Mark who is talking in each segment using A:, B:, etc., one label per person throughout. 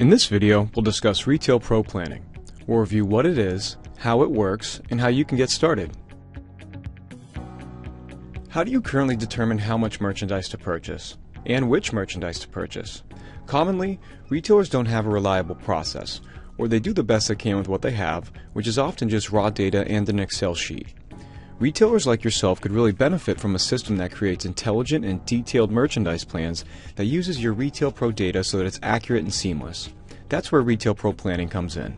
A: In this video, we'll discuss Retail Pro Planning. We'll review what it is, how it works, and how you can get started. How do you currently determine how much merchandise to purchase, and which merchandise to purchase? Commonly, retailers don't have a reliable process, or they do the best they can with what they have, which is often just raw data and an Excel sheet. Retailers like yourself could really benefit from a system that creates intelligent and detailed merchandise plans that uses your Retail Pro data so that it's accurate and seamless. That's where Retail Pro Planning comes in.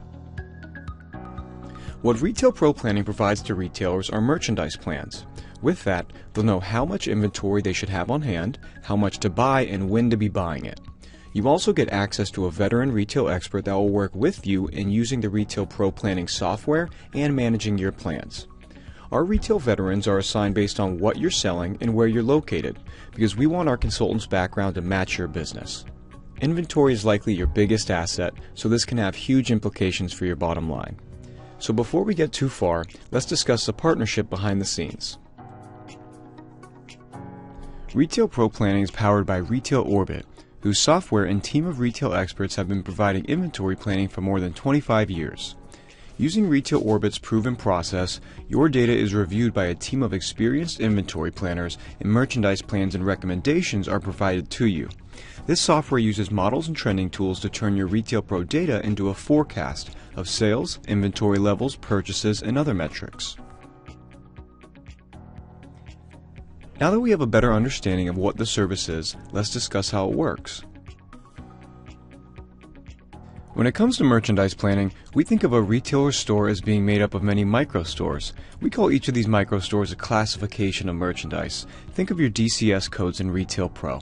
A: What Retail Pro Planning provides to retailers are merchandise plans. With that, they'll know how much inventory they should have on hand, how much to buy, and when to be buying it. You also get access to a veteran retail expert that will work with you in using the Retail Pro Planning software and managing your plans. Our retail veterans are assigned based on what you're selling and where you're located, because we want our consultant's background to match your business. Inventory is likely your biggest asset, so this can have huge implications for your bottom line. So before we get too far, let's discuss the partnership behind the scenes. Retail Pro Planning is powered by Retail Orbit, whose software and team of retail experts have been providing inventory planning for more than 25 years. Using Retail Orbit's proven process, your data is reviewed by a team of experienced inventory planners, and merchandise plans and recommendations are provided to you. This software uses models and trending tools to turn your Retail Pro data into a forecast of sales, inventory levels, purchases, and other metrics. Now that we have a better understanding of what the service is, let's discuss how it works. When it comes to merchandise planning, we think of a retailer store as being made up of many micro-stores. We call each of these micro-stores a classification of merchandise. Think of your DCS codes in Retail Pro.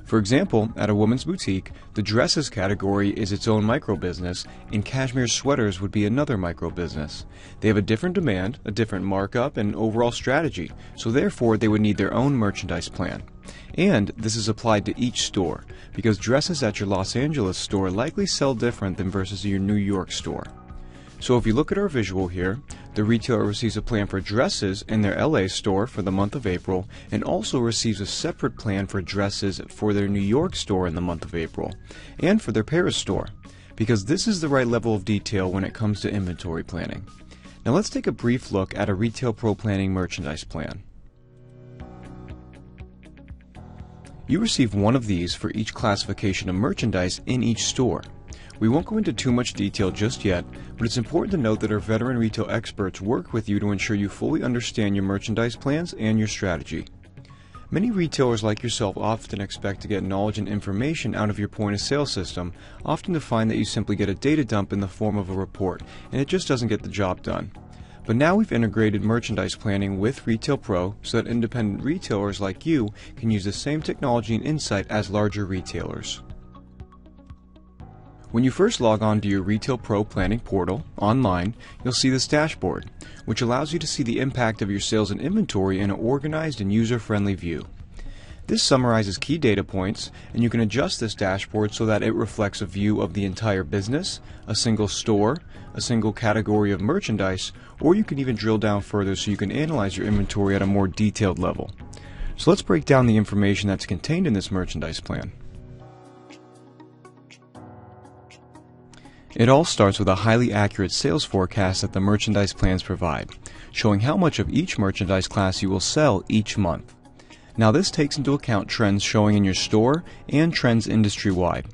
A: For example, at a woman's boutique, the dresses category is its own micro-business, and cashmere sweaters would be another micro-business. They have a different demand, a different markup, and overall strategy, so therefore they would need their own merchandise plan. And this is applied to each store, because dresses at your Los Angeles store likely sell different than versus your New York store. So if you look at our visual here, the retailer receives a plan for dresses in their LA store for the month of April, and also receives a separate plan for dresses for their New York store in the month of April, and for their Paris store, because this is the right level of detail when it comes to inventory planning. Now let's take a brief look at a Retail Pro Planning merchandise plan. You receive one of these for each classification of merchandise in each store. We won't go into too much detail just yet, but it's important to note that our veteran retail experts work with you to ensure you fully understand your merchandise plans and your strategy. Many retailers like yourself often expect to get knowledge and information out of your point-of-sale system, often to find that you simply get a data dump in the form of a report, and it just doesn't get the job done. But now we've integrated merchandise planning with Retail Pro so that independent retailers like you can use the same technology and insight as larger retailers. When you first log on to your Retail Pro Planning portal online, you'll see this dashboard, which allows you to see the impact of your sales and inventory in an organized and user-friendly view. This summarizes key data points, and you can adjust this dashboard so that it reflects a view of the entire business, a single store, a single category of merchandise, or you can even drill down further so you can analyze your inventory at a more detailed level. So let's break down the information that's contained in this merchandise plan. It all starts with a highly accurate sales forecast that the merchandise plans provide, showing how much of each merchandise class you will sell each month. Now this takes into account trends showing in your store and trends industry-wide.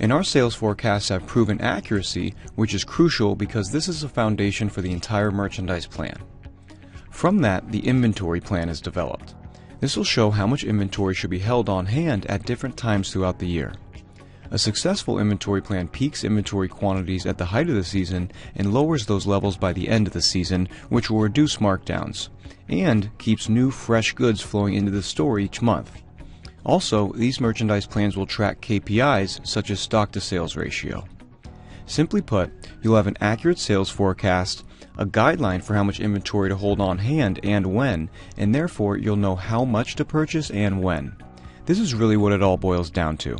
A: And our sales forecasts have proven accuracy, which is crucial because this is a foundation for the entire merchandise plan. From that, the inventory plan is developed. This will show how much inventory should be held on hand at different times throughout the year. A successful inventory plan peaks inventory quantities at the height of the season and lowers those levels by the end of the season, which will reduce markdowns, and keeps new, fresh goods flowing into the store each month. Also, these merchandise plans will track KPIs such as stock-to-sales ratio. Simply put, you'll have an accurate sales forecast, a guideline for how much inventory to hold on hand and when, and therefore you'll know how much to purchase and when. This is really what it all boils down to.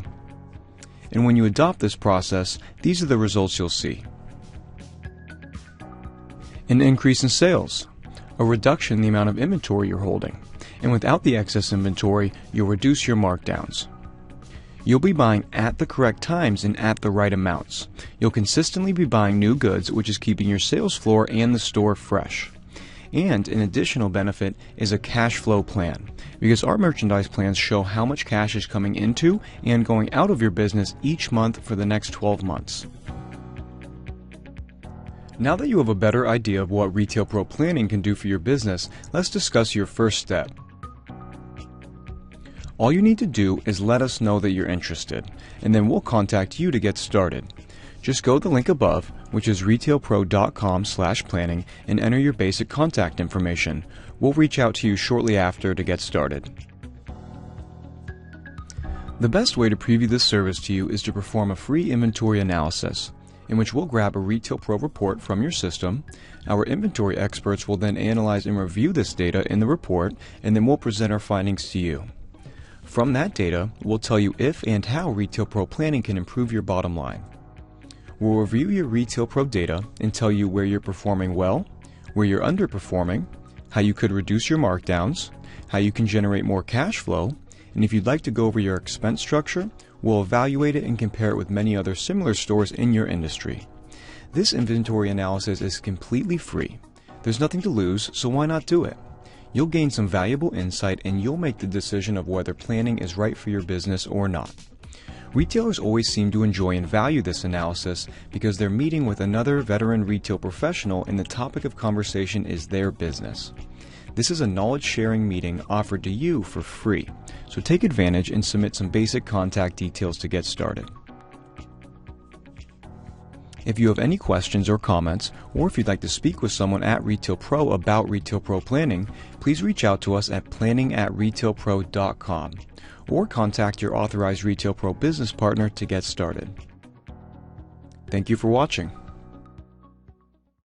A: And when you adopt this process, these are the results you'll see. An increase in sales, a reduction in the amount of inventory you're holding, and without the excess inventory, you'll reduce your markdowns. You'll be buying at the correct times and at the right amounts. You'll consistently be buying new goods, which is keeping your sales floor and the store fresh. And an additional benefit is a cash flow plan, because our merchandise plans show how much cash is coming into and going out of your business each month for the next 12 months. Now that you have a better idea of what Retail Pro Planning can do for your business, let's discuss your first step. All you need to do is let us know that you're interested, and then we'll contact you to get started. Just go to the link above, which is retailpro.com/planning, and enter your basic contact information. We'll reach out to you shortly after to get started. The best way to preview this service to you is to perform a free inventory analysis, in which we'll grab a Retail Pro report from your system. Our inventory experts will then analyze and review this data in the report, and then we'll present our findings to you. From that data, we'll tell you if and how Retail Pro Planning can improve your bottom line. We'll review your Retail Pro data and tell you where you're performing well, where you're underperforming, how you could reduce your markdowns, how you can generate more cash flow, and if you'd like to go over your expense structure, we'll evaluate it and compare it with many other similar stores in your industry. This inventory analysis is completely free. There's nothing to lose, so why not do it? You'll gain some valuable insight and you'll make the decision of whether planning is right for your business or not. Retailers always seem to enjoy and value this analysis because they're meeting with another veteran retail professional and the topic of conversation is their business. This is a knowledge-sharing meeting offered to you for free, so take advantage and submit some basic contact details to get started. If you have any questions or comments, or if you'd like to speak with someone at Retail Pro about Retail Pro Planning, please reach out to us at planning@retailpro.com, or contact your authorized Retail Pro business partner to get started. Thank you for watching.